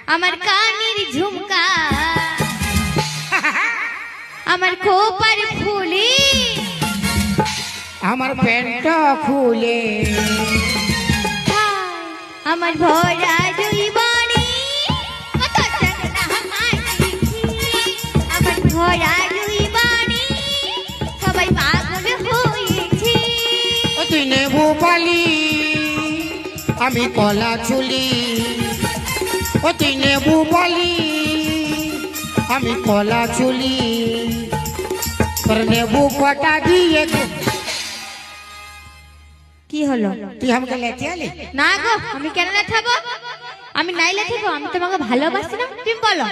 আমার কানের ঝুমকা আমার খোপার ফুলে আমার প্যান্ট খুলে আমার ভরা জৈবনে কত টাকা হামাইছি আমার ভরা জৈবনে সবাই পাগল হয়েছে ও তুই নেবু পালি আমি কলা চুলি ও তুই নেবু পালি আমি কলা চুলি তোর নেবু কটা দিয়ে কি হলো তুই আমাকে লেটে আলি না গো আমি কেন লেখাবো আমি নাই লেখাবো আমি তোমাকে ভালোবাসি না তুমি বলো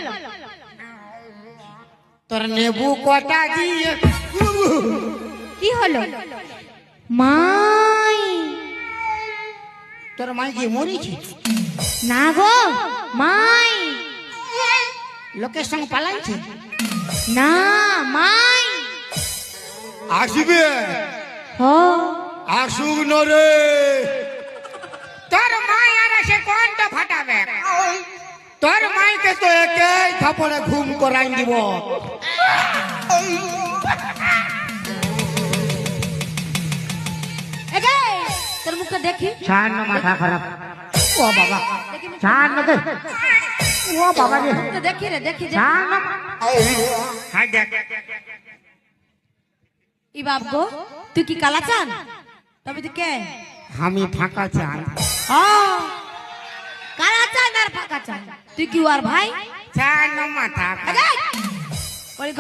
তোর নেবু কটা দিয়ে কি হলো মাই তোর মাই কি মরিছি না গো মাই লোকের সঙ্গে পালাইছে না মাই আসবে ও আসুক নরে তোর মাই আর সে কোনটা ফাটাবে তোর মাইকে তো একেই থাপড়ে ঘুম করাই দিব এগে তোর মুখটা দেখি ছাড় না মাথা খারাপ ও বাবা ছাড় না ও বাবা রে মুখটা দেখি রে দেখি যে ছাড় না হাই দেখ ই বাপ গো তুই কি কালা চান তবে তুই কে আমি ফাঁকা চান কালা চান আর ফাঁকা চান তুই কি আর ভাই ছাড় না মাথা খারাপ। এগে ওই